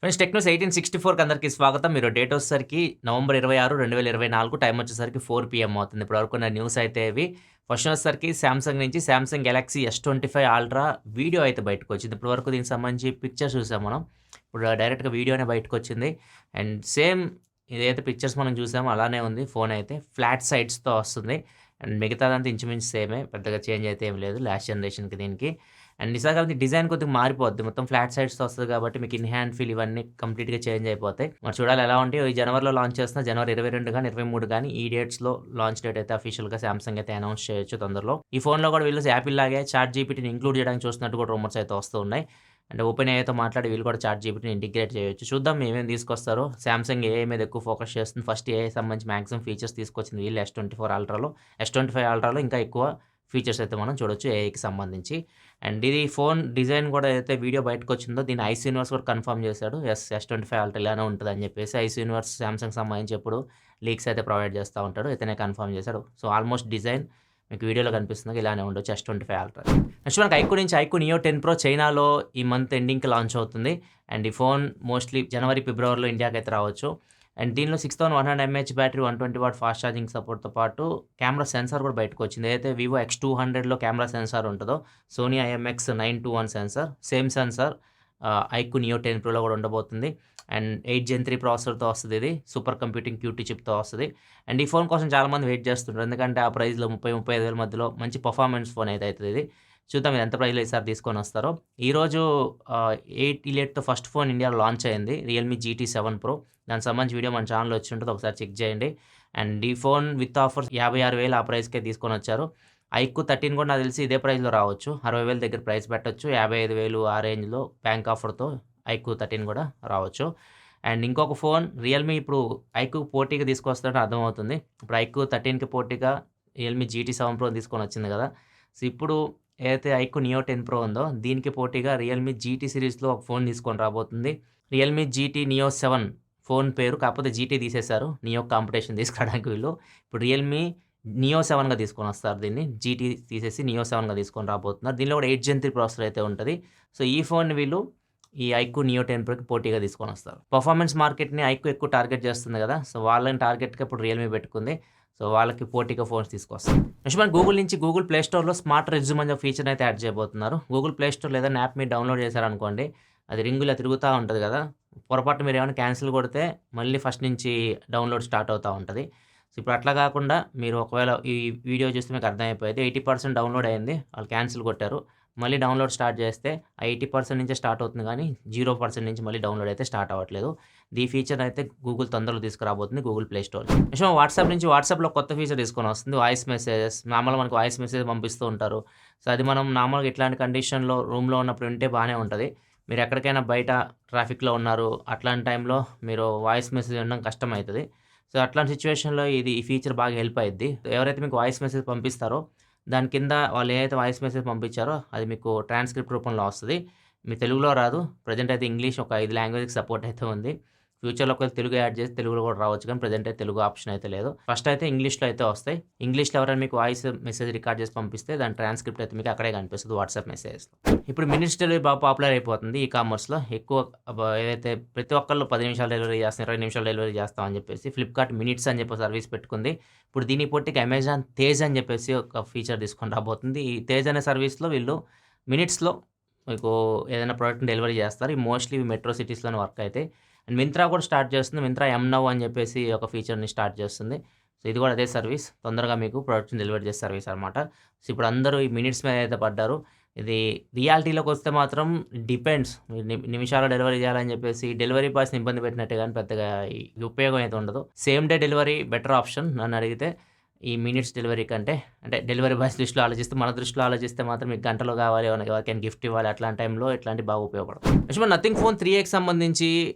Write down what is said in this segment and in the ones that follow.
Friends Technos 1864కి అందరికీ స్వాగతం. మీరు డేట్ వచ్చేసరికి నవంబర్ 26, 2024 టైమ్ వచ్చేసరికి 4 పీఎం అవుతుంది. ఇప్పటివరకు ఉన్న న్యూస్ అయితే ఇవి. ఫస్ట్ వచ్చేసరికి సామ్సంగ్ నుంచి Samsung Galaxy S25 ultra video అయితే బయటకొచ్చింది. ఇప్పటివరకు దీనికి సంబంధించి పిక్చర్స్ చూసాం మనం. ఇప్పుడు డైరెక్ట్‌గా వీడియోనే బయటకొచ్చింది. అండ్ సేమ్ ఏదైతే పిక్చర్స్ మనం చూసామో అలానే ఉంది. ఫోన్ అయితే ఫ్లాట్ సైడ్స్‌తో వస్తుంది. అండ్ మిగతాదంతా ఇంచుమించు సేమే. పెద్దగా చేంజ్ అయితే ఏమి లేదు లాస్ట్ జనరేషన్‌కి దీనికి. అండ్ నిజంగా డిజైన్ కొద్దిగా మారిపోద్ది. మొత్తం ఫ్లాట్ సైడ్స్‌తో వస్తది కాబట్టి మీకు ఇన్ హ్యాండ్ ఫీల్ ఇవన్నీ కంప్లీట్‌గా చేంజ్ అయిపోతాయి. మరి చూడాలి ఎలా ఉంటాయో. ఈ జనవరిలో లాంచ్ చేస్తున్న జనవరి 22 గాని, 23 గాని ఈ డేట్స్‌లో లాంచ్ డేట్ అయితే అఫీషియల్‌గా సామ్సంగ్ అయితే అనౌన్స్ చేయొచ్చు తొందరలో. ఈ ఫోన్‌లో కూడా వీళ్ళు యాపిల్ లాగే చాట్ జీపీటీని ఇంక్లూడ్ చేయడానికి చూస్తున్నట్టు కూడా రూమర్స్ అయితే వస్తూ ఉన్నాయి. అంటే ఓపెన్ ఏఐతో మాట్లాడి వీళ్ళు కూడా చాట్ జీపీటీని ఇంటిగ్రేట్ చేయొచ్చు. చూద్దాం ఏమేమి తీసుకొస్తారో. సామ్సంగ్ ఏఐ మీద ఎక్కువ ఫోకస్ చేస్తుంది. ఫస్ట్ ఏఐ సంబంధించి మాక్సిమం ఫీచర్స్ తీసుకొచ్చింది వీళ్ళు S24 అల్ట్రాలో. S25 అల్ట్రాలో ఇంకా ఎక్కువ ఫీచర్స్ అయితే మనం చూడొచ్చు ఏఐకి సంబంధించి. అండ్ ఇది ఫోన్ డిజైన్ కూడా ఏదైతే వీడియో బయటకొచ్చిందో దీన్ని ఐసీ యూనివర్స్ కూడా కన్ఫర్మ్ చేశాడు. S25 అల్ట్రా ఇలానే ఉంటదని చెప్పేసి. ఐసీ యూనివర్స్ సామ్సంగ్ సంబంధించి ఎప్పుడు లీక్స్ అయితే ప్రొవైడ్ చేస్తా ఉంటాడు. ఇతనే కన్ఫర్మ్ చేశాడు. సో ఆల్మోస్ట్ డిజైన్ మీకు వీడియోలో కనిపిస్తుంది ఇలానే ఉండొచ్చు S25 అల్ట్రా. నెక్స్ట్ మనకి ఐక్యూ నుంచి ఐక్యూ నియో 10 ప్రో చైనాలో ఈ మంత్ ఎండింగ్‌కి లాంచ్ అవుతుంది. అండ్ ఈ ఫోన్ మోస్ట్‌లీ జనవరి, ఫిబ్రవరిలో ఇండియాకైతే రావచ్చు. అండ్ దీనిలో 6100 mAh battery, 120 watt fast charging సపోర్ట్‌తో పాటు కెమెరా సెన్సార్ కూడా బయటకొచ్చింది. ఏదైతే వివో X200లో కెమెరా సెన్సార్ ఉంటదో, Sony IMX921 sensor, same sensor iQOO neo 10 ప్రోలో కూడా ఉండబోతుంది. అండ్ 8 Gen 3 ప్రాసెసర్‌తో వస్తది ఇది. సూపర్ కంప్యూటింగ్ క్యూటీ చిప్‌తో వస్తది. అండ్ ఈ ఫోన్ కోసం చాలామంది వెయిట్ చేస్తుంటారు. ఎందుకంటే ఆ ప్రైస్‌లో 35 వేల మధ్యలో మంచి పర్ఫార్మెన్స్ ఫోన్ అయితే అయితది ఇది. చూద్దాం ఇది ఎంత ప్రైస్‌లో ఈసారి తీసుకొనొస్తారో. ఈరోజు 8 ఫస్ట్ ఫోన్ ఇండియాలో లాంచ్ అయింది. Realme GT 7 pro. దానికి సంబంధించి వీడియో మన ఛానెల్‌లో వచ్చి ఉంటది. ఒకసారి చెక్ చేయండి. అండ్ ఈ ఫోన్ విత్ ఆఫర్స్ 56,000 ఆ ప్రైస్‌కే తీసుకొనొచ్చారు. ఐక్యూ 13 కూడా నాకు తెలిసి ఇదే ప్రైస్‌లో రావచ్చు. 60,000 దగ్గర ప్రైస్ పెట్టొచ్చు. 55,000 ఆ రేంజ్‌లో బ్యాంక్ ఆఫర్‌తో ఐక్యూ 13 కూడా రావచ్చు. అండ్ ఇంకొక ఫోన్ రియల్‌మీ ఇప్పుడు ఐక్యూకి పోటీగా తీసుకొస్తాడని అర్థమవుతుంది. ఇప్పుడు ఐక్యూ 13కి పోటీగా రియల్‌మీ GT 7 ప్రో తీసుకొనొచ్చింది కదా! సో ఇప్పుడు ఏదైతే ఐక్యూ నియో 10 ప్రో ఉందో దీనికి పోటీగా రియల్‌మీ GT సిరీస్‌లో ఒక ఫోన్ తీసుకొని రాబోతుంది. రియల్‌మీ GT నియో 7 ఫోన్ పేరు. కాకపోతే GT తీసేశారు. నియో కాంపిటీషన్ తీసుకురావడానికి వీళ్ళు. ఇప్పుడు రియల్‌మీ నియో 7గా తీసుకొనొస్తారు దీన్ని. GT తీసేసి నియో 7గా తీసుకొని రాబోతున్నారు. దీనిలో కూడా 8 Gen 3 ప్రాసెసర్ అయితే ఉంటది. సో ఈ ఫోన్‌ని వీళ్ళు ఈ ఐక్యూ నియో 10 ప్రోకి పోటీగా తీసుకొనొస్తారు. పర్ఫార్మెన్స్ మార్కెట్‌ని ఐక్యూ ఎక్కువ టార్గెట్ చేస్తుంది కదా! సో వాళ్ళని టార్గెట్‌గా ఇప్పుడు రియల్‌మీ పెట్టుకుంది. సో వాళ్ళకి పోటీగా ఫోన్స్ తీసుకొస్తారు. నెక్స్ట్ మనకి గూగుల్ నుంచి గూగుల్ ప్లే స్టోర్‌లో స్మార్ట్ రెజ్యూమ్ అనే ఫీచర్‌ని అయితే యాడ్ చేయబోతున్నారు. గూగుల్ ప్లే స్టోర్‌లో ఏదైనా యాప్ మీరు డౌన్‌లోడ్ చేశారనుకోండి, అది రింగులా తిరుగుతా ఉంటది కదా! పొరపాటున మీరేమైనా క్యాన్సిల్ కొడితే మళ్ళీ ఫస్ట్ నుంచి డౌన్‌లోడ్ స్టార్ట్ అవుతా ఉంటది. సో ఇప్పుడు అట్లా కాకుండా మీరు ఒకవేళ ఈ వీడియో చూస్తే మీకు అర్థమైపోయేది. 80% డౌన్‌లోడ్ అయింది. వాళ్ళు క్యాన్సిల్ కొట్టారు. మళ్ళీ డౌన్‌లోడ్ స్టార్ట్ చేస్తే ఆ 80% నుంచే స్టార్ట్ అవుతుంది గానీ 0% నుంచి మళ్ళీ డౌన్‌లోడ్ అయితే స్టార్ట్ అవ్వట్లేదు. ఈ ఫీచర్ అయితే గూగుల్ తొందరలో తీసుకురాబోతుంది Google play store. Next WhatsApp నుంచి వాట్సాప్‌లో కొత్త ఫీచర్ తీసుకొనొస్తుంది. Voice messages. నార్మల్‌గా మనకు వాయిస్ మెసేజ్ పంపిస్తూ ఉంటారు. సో అది మనం నార్మల్‌గా ఇట్లాంటి కండిషన్‌లో రూమ్‌లో ఉన్నప్పుడు వింటే బానే ఉంటది. మీరు ఎక్కడికైనా బయట ట్రాఫిక్‌లో ఉన్నారు. అట్లాంటి టైంలో మీరు వాయిస్ మెసేజ్ వినడం కష్టమైతది. సో అట్లాంటి సిట్యుయేషన్‌లో ఈ ఫీచర్ బాగా హెల్ప్ అయిద్ది. ఎవరైతే మీకు వాయిస్ మెసేజ్ పంపిస్తారో దాని కింద వాళ్ళు ఏదైతే వాయిస్ మెసేజ్ పంపించారో అది మీకు ట్రాన్స్‌క్రిప్ట్ రూపంలో వస్తది. మీ తెలుగులో రాదు. ప్రెజెంట్ అయితే ఇంగ్లీష్ ఒక 5 లాంగ్వేజ్‌కి సపోర్ట్ అయితే ఉంది. ఫ్యూచర్‌లో ఒకవేళ తెలుగు యాడ్ చేసి తెలుగులో కూడా రావచ్చు కానీ ప్రెజెంట్ అయితే తెలుగు ఆప్షన్ అయితే లేదు. ఫస్ట్ అయితే ఇంగ్లీష్‌లో అయితే వస్తాయి. ఇంగ్లీష్‌లో ఎవరైనా మీకు వాయిస్ మెసేజ్ రికార్డ్ చేసి పంపిస్తే దాని ట్రాన్స్‌క్రిప్ట్ అయితే మీకు అక్కడే కనిపిస్తది వాట్సాప్ మెసేజ్‌లో. ఇప్పుడు మినిట్స్ డెలివరీ బాగా పాపులర్ అయిపోతుంది ఈ కామర్స్‌లో. ఎక్కువ ఏదైతే ప్రతి ఒక్కళ్ళు 10 నిమిషాలు డెలివరీ చేస్తాం, 20 నిమిషాలు డెలివరీ చేస్తాం అని చెప్పేసి ఫ్లిప్‌కార్ట్ మినిట్స్ అని చెప్పి సర్వీస్ పెట్టుకుంది. ఇప్పుడు దీనికి పోటీగా అమెజాన్ తేజ్ అని చెప్పేసి ఒక ఫీచర్ తీసుకొని రాబోతుంది. ఈ తేజ్ అనే సర్వీస్‌లో వీళ్ళు మినిట్స్‌లో మీకు ఏదైనా ప్రొడక్ట్‌ని డెలివరీ చేస్తారు. ఈ మోస్ట్‌లీ మెట్రో సిటీస్‌లోనే వర్క్ అయితాయి. అండ్ మింత్రా కూడా స్టార్ట్ చేస్తుంది. మింత్రా నౌ అని చెప్పేసి ఒక ఫీచర్‌ని స్టార్ట్ చేస్తుంది. సో ఇది కూడా అదే సర్వీస్. తొందరగా మీకు ప్రొడక్ట్‌ని డెలివరీ చేసే సర్వీస్ అనమాట. సో ఇప్పుడు అందరూ ఈ మినిట్స్ మీద అయితే పడ్డారు. ఇది రియాలిటీలోకొస్తే మాత్రం డిపెండ్స్. నిమిషాల్లో డెలివరీ చేయాలని చెప్పేసి డెలివరీ బాయ్స్‌ని ఇబ్బంది పెట్టినట్టే గానీ పెద్దగా ఈ ఉపయోగం అయితే ఉండదు. Same day delivery better option నన్నడిగితే. ఈ మినిట్స్ డెలివరీ కంటే. అంటే డెలివరీ బాయ్స్ దృష్టిలో ఆలోచిస్తే, మన దృష్టిలో ఆలోచిస్తే మాత్రం మీకు గంటలో కావాలి, ఎవరికైనా గిఫ్ట్ ఇవ్వాలి అట్లాంటి టైంలో ఇట్లాంటివి బాగా ఉపయోగపడతాయి. నెక్స్ట్ మన నథింగ్ ఫోన్ 3Aకి సంబంధించి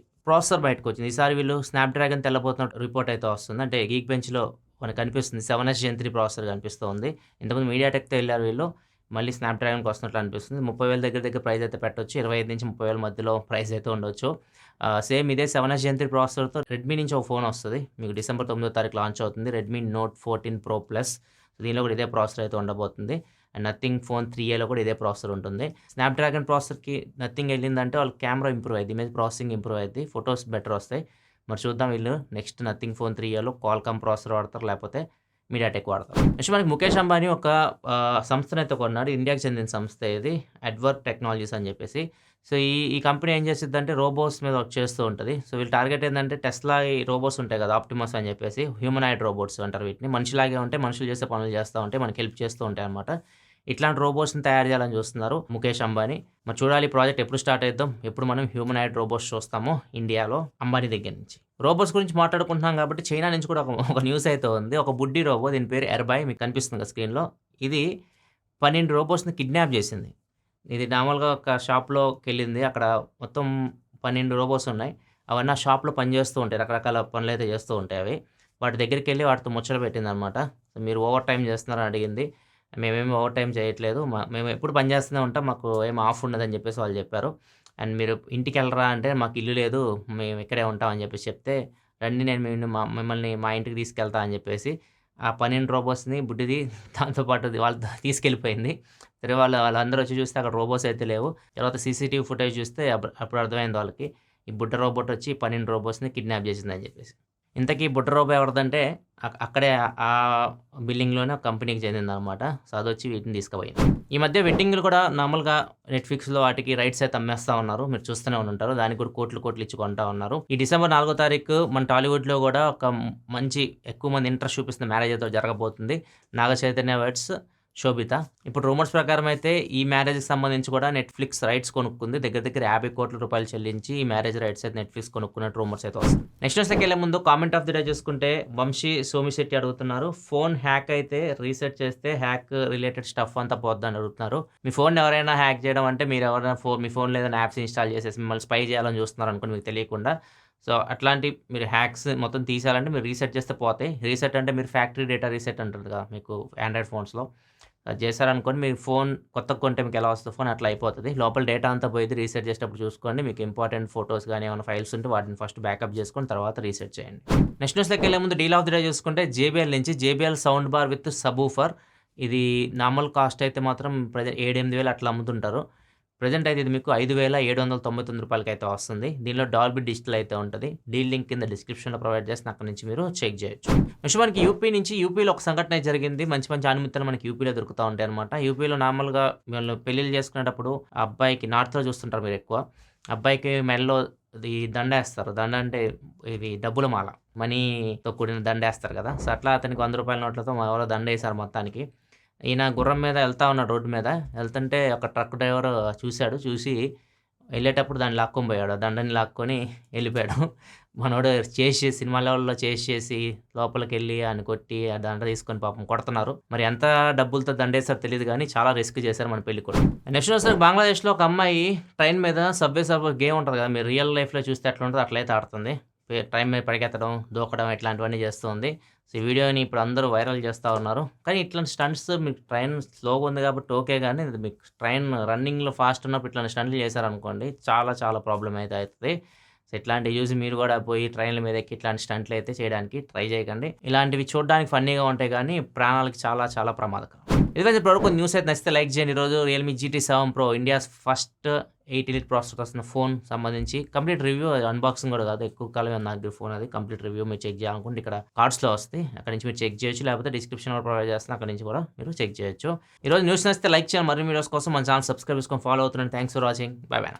ప్రాసెసర్ బయటకొచ్చింది. ఈసారి వీళ్ళు స్నాప్‌డ్రాగన్ తెల్లబోతున్నట్టు రిపోర్ట్ అయితే వస్తుంది. అంటే గీక్ బెంచ్‌లో మనకు కనిపిస్తుంది. 7s Gen 3 ప్రాసెసర్ కనిపిస్తోంది. ఇంతకుముందు మీడియాటెక్‌తో ఎళ్లారు వీళ్ళు. మళ్ళీ స్నాప్‌డ్రాగన్‌కి వస్తున్నట్లు అనిపిస్తుంది. 30,000 దగ్గర ప్రైస్ అయితే పెట్టొచ్చు. 25,000-30,000 మధ్యలో ప్రైస్ అయితే ఉండొచ్చు. సేమ్ ఇదే 7s Gen 3 ప్రాసెసర్‌తో రెడ్మీ నుంచి ఒక ఫోన్ వస్తది. మీకు డిసెంబర్ 9వ తారీఖు లాంచ్ అవుతుంది. Redmi note 14 pro plus. దీనిలో కూడా ఇదే ప్రాసెసర్ అయితే ఉండబోతుంది. అండ్ నథింగ్ ఫోన్ 3ఏలో కూడా ఇదే ప్రాసెసర్ ఉంటుంది. స్నాప్‌డ్రాగన్ ప్రాసెసర్‌కి నథింగ్ ఎళ్ళిందంటే వాళ్ళ కెమెరా ఇంప్రూవ్ అయ్యిద్ది. ఇమేజ్ ప్రాసెసింగ్ ఇంప్రూవ్ అయ్యిద్ది. ఫోటోస్ బెటర్ వస్తాయి. మరి చూద్దాం వీళ్ళు నెక్స్ట్ నథింగ్ ఫోన్ 3ఏలో క్వాల్కామ్ ప్రాసెసర్ వాడతారు లేకపోతే మీడియాటెక్ వాడతారు. నెక్స్ట్ మనకి ముఖేష్ అంబానీ ఒక సంస్థనైతే కొన్నాడు. ఇండియాకి చెందిన సంస్థే ఇది. అడ్వర్క్ టెక్నాలజీస్ అని చెప్పేసి. సో, ఈ కంపెనీ ఏం చేసిద్దంటే రోబోట్స్ మీద వర్క్ చేస్తూ ఉంటది. సో, వీళ్ళ టార్గెట్ ఏందంటే టెస్లా ఈ రోబోట్స్ ఉంటాయి కదా! ఆప్టిమస్ అని చెప్పేసి హ్యూమనాయిడ్ రోబోట్స్ అంటారు వీటిని. మనిషిలాగే ఉంటాయి. మనుషులు చేసే పనులు చేస్తా ఉంటాయి. మనకి హెల్ప్ చేస్తూ ఉంటాయన్నమాట. ఇట్లాంటి రోబోట్స్‌ని తయారు చేయాలని చూస్తున్నారు ముఖేష్ అంబానీ. మరి చూడాలి ఈ ప్రాజెక్ట్ ఎప్పుడు స్టార్ట్ అయిద్దాం. ఎప్పుడు మనం హ్యూమనాయిడ్ రోబోట్స్ చూస్తామో ఇండియాలో అంబానీ దగ్గర నుంచి. రోబోట్స్ గురించి మాట్లాడుకుంటున్నాం కాబట్టి చైనా నుంచి కూడా ఒక న్యూస్ అయితే ఉంది. ఒక బుడ్డి రోబో దీని పేరు ఎర్బాయ్ మీకు కనిపిస్తుంది కదా స్క్రీన్‌లో. ఇది 12 రోబోట్స్‌ని కిడ్నాప్ చేసింది. ఇది నార్మల్‌గా ఒక షాప్‌లోకెళ్ళింది. అక్కడ మొత్తం 12 రోబోట్స్ ఉన్నాయి. అవన్నీ ఆ షాప్‌లో పనిచేస్తూ ఉంటాయి. రకరకాల పనులైతే చేస్తూ ఉంటాయి అవి. వాటి దగ్గరికెళ్ళి వాటితో ముచ్చట పెట్టిందనమాట. మీరు ఓవర్ టైమ్ చేస్తున్నారని అడిగింది. మేమేమి ఓవర్ టైమ్ చేయట్లేదు. మేము ఎప్పుడు పని చేస్తూనే ఉంటాం. మాకు ఏమి ఆఫ్ ఉండదని చెప్పేసి వాళ్ళు చెప్పారు. అండ్ మీరు ఇంటికెళ్ళరా అంటే మాకు ఇల్లు లేదు. మేము ఇక్కడే ఉంటాం అని చెప్పేసి చెప్తే, రండి నేను మిమ్మల్ని మా ఇంటికి తీసుకెళ్తా అని చెప్పేసి ఆ 12 రోబోట్స్‌ని బుడ్డిది దాంతో పాటు వాళ్ళతో తీసుకెళ్ళిపోయింది. సరే వాళ్ళందరూ వచ్చి చూస్తే అక్కడ రోబోట్స్ అయితే లేవు. తర్వాత సీసీటీవీ ఫుటేజ్ చూస్తే అప్పుడు అర్థమైంది వాళ్ళకి. ఈ బుడ్డ రోబోట్ వచ్చి 12 రోబోట్స్‌ని కిడ్నాప్ చేసిందని చెప్పేసి. ఇంతకీ బుడ్డ రోబో ఎవరిదంటే అక్కడే ఆ బిల్డింగ్‌లోనే ఒక కంపెనీకి చెందిందనమాట. సో, అదొచ్చి వీటిని తీసుకుపోయింది. ఈ మధ్య వెడ్డింగ్‌లు కూడా నార్మల్‌గా నెట్‌ఫ్లిక్స్‌లో వాటికి రైట్స్ అయితే అమ్మేస్తా ఉన్నారు. మీరు చూస్తూనే ఉండుంటారు. దానికి కూడా కోట్లు కోట్లు ఇచ్చి కొంటా ఉన్నారు. ఈ డిసెంబర్ 4 తారీఖు మన టాలీవుడ్‌లో కూడా ఒక మంచి ఎక్కువ మంది ఇంట్రెస్ట్ చూపిస్తున్న మ్యారేజ్ అయితే జరగబోతుంది. నాగ చైతన్య వెడ్స్ శోభిత. ఇప్పుడు రూమర్స్ ప్రకారం అయితే ఈ మ్యారేజ్‌కి సంబంధించి కూడా నెట్‌ఫ్లిక్స్ రైట్స్ కొనుక్కుంది. దగ్గర దగ్గర రూ. 50,00,00,000 చెల్లించి ఈ మ్యారేజ్ రైట్స్ అయితే నెట్‌ఫ్లిక్స్ కొనుక్కున్నట్టు రూమర్స్ అయితే వస్తున్నాయి. నెక్స్ట్ న్యూస్‌లోకెళ్ళే ముందు కామెంట్ ఆఫ్ ది డే చూసుకుంటే వంశీ సోమిశెట్టి అడుగుతున్నారు. ఫోన్ హ్యాక్ అయితే రీసెట్ చేస్తే హ్యాక్ రిలేటెడ్ స్టఫ్ అంతా పోద్దని అడుగుతున్నారు. మీ ఫోన్‌ని ఎవరైనా హ్యాక్ చేయడం అంటే మీరు ఎవరైనా మీ ఫోన్‌లో ఏదైనా యాప్స్ ఇన్‌స్టాల్ చేసేసి మిమ్మల్ని స్పై చేయాలని చూస్తున్నారు అనుకోండి మీకు తెలియకుండా. సో, అట్లాంటి మీరు హ్యాక్స్ మొత్తం తీసేయాలంటే మీరు రీసెట్ చేస్తే పోతాయి. రీసెట్ అంటే మీరు ఫ్యాక్టరీ డేటా రీసెట్ అంటారు కదా! మీకు ఆండ్రాయిడ్ ఫోన్స్‌లో. అది చేశారనుకోండి మీ ఫోన్ కొత్తగా కొంటే మీకు ఎలా వస్తదో ఫోన్ అట్లా అయిపోతది. లోపల డేటా అంతా పోయిద్ది. రీసెట్ చేసేటప్పుడు చూసుకోండి. మీకు ఇంపార్టెంట్ ఫోటోస్ గాని ఏమైనా ఫైల్స్ ఉంటే వాటిని ఫస్ట్ బ్యాకప్ చేసుకొని తర్వాత రీసెట్ చేయండి. నెక్స్ట్ న్యూస్‌లోకెళ్ళే ముందు డీల్ ఆఫ్ ది డే చూసుకుంటే జేబీఎల్ నుంచి JBL sound bar with subwoofer. ఇది నార్మల్ కాస్ట్ అయితే మాత్రం 7, 8,000 అట్లా అమ్ముతుంటారు. ప్రెజెంట్ అయితే ఇది మీకు రూ. 5,799 అయితే వస్తుంది. దీనిలో డాల్బీ డిజిటల్ అయితే ఉంటది. డీల్ లింక్ కింద డిస్క్రిప్షన్‌లో ప్రొవైడ్ చేస్తాను. అక్కడి నుంచి మీరు చెక్ చేయొచ్చు. నెక్స్ట్ మనకి యూపీలో ఒక సంఘటన అయితే జరిగింది. మంచి మంచి ఆణిముత్యాలు మనకి యూపీలో దొరుకుతా ఉంటాయన్నమాట. యూపీలో నార్మల్‌గా వీళ్ళు పెళ్ళిళ్ళు చేసుకునేటప్పుడు ఆ అబ్బాయికి నార్త్‌లో చూస్తుంటారు మీరెక్కువ. అబ్బాయికి మెడలో ఈ దండేస్తారు. దండ అంటే ఇది డబ్బుల మాల. మనీతో కూడిన దండేస్తారు కదా! సో, అట్లా అతనికి రూ. 100 నోట్లతో ఎవరో దండేశారు మొత్తానికి. ఈయన గుర్రం మీద ఎళ్తా ఉన్నాడు రోడ్డు మీద. ఎళ్తుంటే ఒక ట్రక్ డ్రైవరు చూసాడు. చూసి ఎళ్ళేటప్పుడు దాన్ని లాక్కొని పోయాడు. ఆ దండని లాక్కొని ఎళ్ళిపోయాడు. మనోడు సినిమా లెవెల్‌లో చేసి లోపలికెళ్ళి ఆయన కొట్టి ఆ దండ తీసుకొని పాపం కొడుతున్నారు. మరి ఎంత డబ్బులతో దండేసారో తెలీదు గానీ చాలా రిస్క్ చేశారు మన పెళ్ళికొడుకు. నెక్స్ట్ వచ్చేసరికి బంగ్లాదేశ్‌లో ఒక అమ్మాయి ట్రైన్ మీద సబ్వే సర్ఫర్ గేమ్ ఉంటది కదా! మీరు రియల్ లైఫ్‌లో చూస్తే ఎట్లుంటదో అట్లయితే ఆడుతుంది. ట్రైన్ మీద పరిగెత్తడం, దూకడం ఇట్లాంటివన్నీ చేస్తూ ఉంది. సో, ఈ వీడియోని ఇప్పుడు అందరూ వైరల్ చేస్తా ఉన్నారు. కానీ ఇట్లాంటి స్టంట్స్ మీకు ట్రైన్ స్లోగా ఉంది కాబట్టి ఓకే గానీ, ఇది మీకు ట్రైన్ రన్నింగ్‌లో ఫాస్ట్ ఉన్నప్పుడు ఇట్లాంటి స్టంట్లు చేశారనుకోండి చాలా చాలా ప్రాబ్లమ్ అయితే అయితది. సో, ఇట్లాంటివి చూసి మీరు కూడా పోయి ట్రైన్‌ల మీద ఎక్కి ఇట్లాంటి స్టంట్లు అయితే చేయడానికి ట్రై చేయకండి. ఇలాంటివి చూడడానికి ఫన్నీగా ఉంటాయి గానీ, ప్రాణాలకు చాలా చాలా ప్రమాదకరం. ఇదిగోండి ఇప్పటివరకు న్యూస్ అయితే నచ్చితే లైక్ చేయండి. ఈరోజు Realme GT 7 Pro India's first 8 elite processor వస్తున్న ఫోన్ సంబంధించి కంప్లీట్ రివ్యూ అన్బాక్సింగ్ కూడా కాదు. ఎక్కువ కాలమే ఉంది నాకు ఫోన్ అది. కంప్లీట్ రివ్యూ మీరు చెక్ చేయాలనుకుంటే ఇక్కడ కార్డ్స్‌లో వస్తాయి. అక్కడి నుంచి మీరు చెక్ చేయొచ్చు. లేకపోతే డిస్క్రిప్షన్‌లో ప్రొవైడ్ చేస్తాను. అక్కడి నుంచి కూడా మీరు చెక్ చేయొచ్చు. ఈరోజు న్యూస్ నచ్చితే లైక్ చేయండి. మరిన్ని వీడియోస్ కోసం మన ఛానల్ సబ్స్క్రైబ్ చేసుకొని ఫాలో అవుతుండండి. Thanks for watching. Bye by.